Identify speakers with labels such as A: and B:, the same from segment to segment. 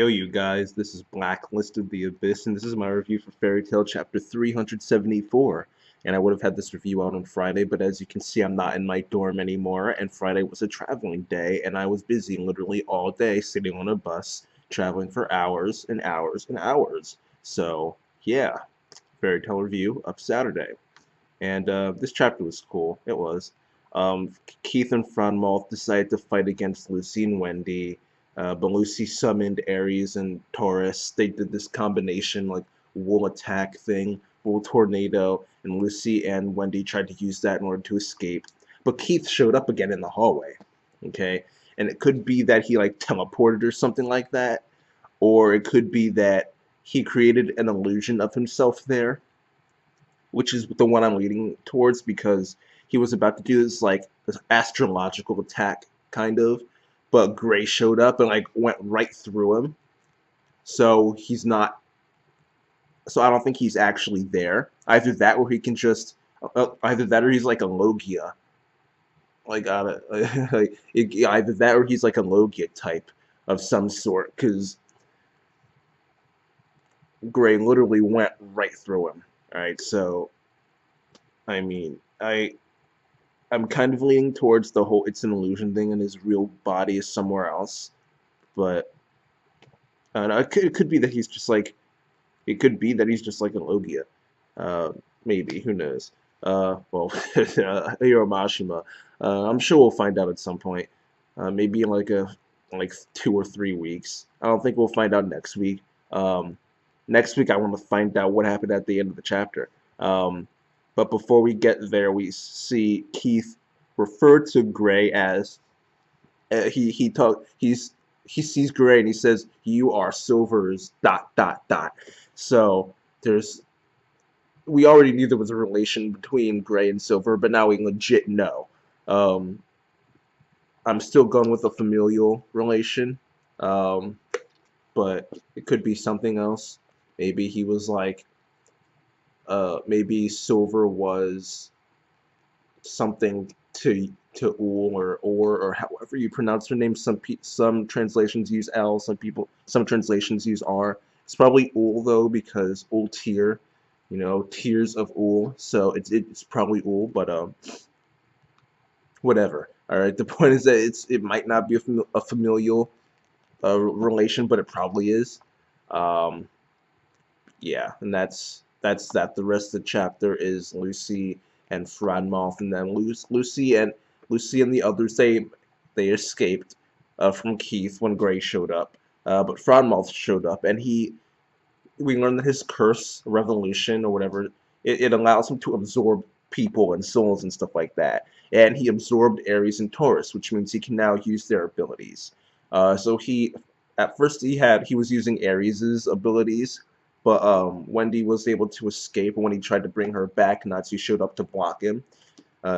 A: Yo, you guys, this is Blacklist of the Abyss, and this is my review for Fairy Tail Chapter 374. And I would have had this review out on Friday, but as you can see, I'm not in my dorm anymore, and Friday was a traveling day, and I was busy literally all day sitting on a bus, traveling for hours and hours and hours. So, yeah, Fairy Tail review up Saturday. And this chapter was cool. It was. Keith and Franmoth decided to fight against Lucy and Wendy, but Lucy summoned Ares and Taurus. They did this combination, like, wool attack thing, wool tornado, and Lucy and Wendy tried to use that in order to escape. But Keith showed up again in the hallway, okay? And it could be that he, like, teleported or something like that, or it could be that he created an illusion of himself there, which is the one I'm leaning towards because he was about to do this astrological attack kind of, but Gray showed up and like went right through him. So he's not. So I don't think he's actually there. Either that, or he can just. Either that, or he's like a Logia. Like, either that, or he's like a Logia type of some sort. Because Gray literally went right through him. All right, so I mean, I'm kind of leaning towards the whole it's an illusion thing and his real body is somewhere else. But I don't know, it could be that he's just like it could be that he's just like a Logia. Maybe, who knows? Well, Hiromashima. I'm sure we'll find out at some point. Maybe in like 2 or 3 weeks. I don't think we'll find out next week. Next week I want to find out what happened at the end of the chapter. But before we get there, we see Keith refer to Gray as he sees Gray and he says, "You are Silver's dot dot dot." So we already knew there was a relation between Gray and Silver, but now we legit know. Um, I'm still going with a familial relation, um, but it could be something else. Maybe he was like, maybe Silver was something to Ul or however you pronounce her name. Some translations use L, some translations use R. It's probably Ul though because Ultir, tears of Ul. So it's probably Ul, but whatever. All right. The point is that it might not be a familial relation, but it probably is. Um, yeah, and that's that. The rest of the chapter is Lucy and Franmoth, and then Lucy and the others they escaped from Keith when Gray showed up, but Franmoth showed up, and we learned that his curse revolution or whatever it allows him to absorb people and souls and stuff like that, and he absorbed Ares and Taurus, which means he can now use their abilities. So he at first he was using Ares's abilities, but Wendy was able to escape when he tried to bring her back. Natsu showed up to block him.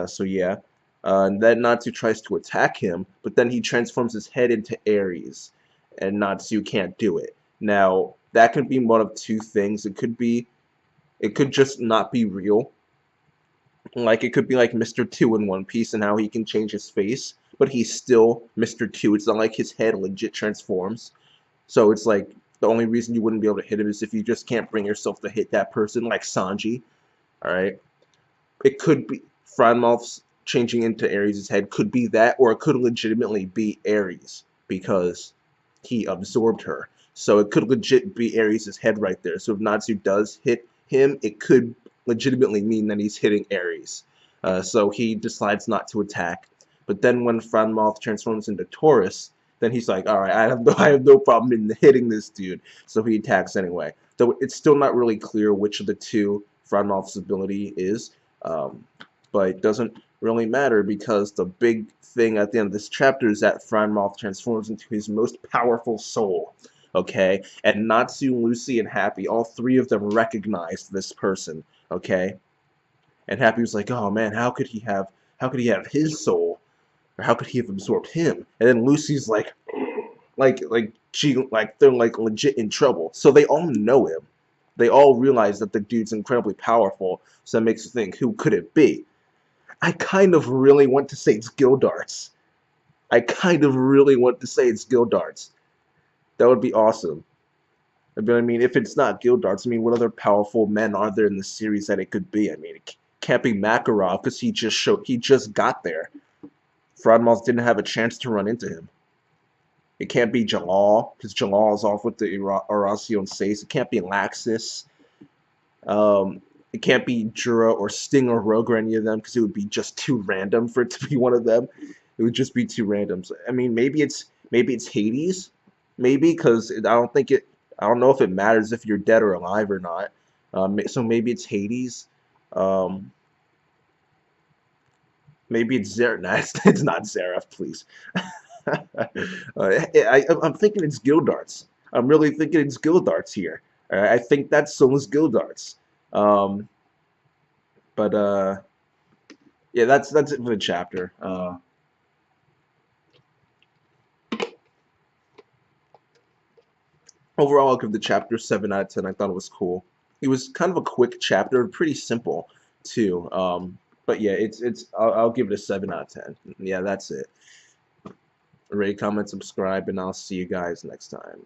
A: So yeah. And then Natsu tries to attack him, but then he transforms his head into Ares, and Natsu can't do it. Now, that could be one of two things. It could just not be real. Like, it could be like Mr. 2 in One Piece and how he can change his face, but he's still Mr. 2. It's not like his head legit transforms. So it's like, the only reason you wouldn't be able to hit him is if you just can't bring yourself to hit that person, like Sanji. Alright? It could be Franmoth's changing into Ares' head could be that, or it could legitimately be Ares, because he absorbed her. So it could legit be Ares' head right there. So if Natsu does hit him, it could legitimately mean that he's hitting Ares. So he decides not to attack. But then when Franmoth transforms into Taurus, then he's like, all right, I have no problem in hitting this dude. So he attacks anyway. Though it's still not really clear which of the two Franmoth's ability is. But it doesn't really matter because the big thing at the end of this chapter is that Franmoth transforms into his most powerful soul. Okay? And Natsu, Lucy, and Happy, all three of them recognized this person. Okay? And Happy was like, oh man, how could he have his soul? Or how could he have absorbed him? And then Lucy's like they're like legit in trouble. So they all know him. They all realize that the dude's incredibly powerful. So that makes you think, who could it be? I kind of really want to say it's Gildarts. I kind of really want to say it's Gildarts. That would be awesome. But I mean, if it's not Gildarts, I mean, what other powerful men are there in the series that it could be? I mean, it can't be Makarov because he just got there. Franmaz didn't have a chance to run into him. It can't be Jalal because Jalal is off with the Arasion Sace. It can't be Laxus. It can't be Jura or Sting or Rogue or any of them because it would be just too random for it to be one of them. It would just be too random. So, I mean, maybe it's Hades, maybe because I don't know if it matters if you're dead or alive or not. So maybe it's Hades. Um, maybe it's Zeref. Nah, it's not Zeref, please. I'm thinking it's Gildarts. I'm really thinking it's Gildarts here. I think that's Solus Gildarts. Um, but yeah, that's it for the chapter. Overall, I'll give the chapter 7 out of 10. I thought it was cool. It was kind of a quick chapter, pretty simple too. But yeah, I'll give it a 7 out of 10. Yeah, that's it. Rate, comment, subscribe, and I'll see you guys next time.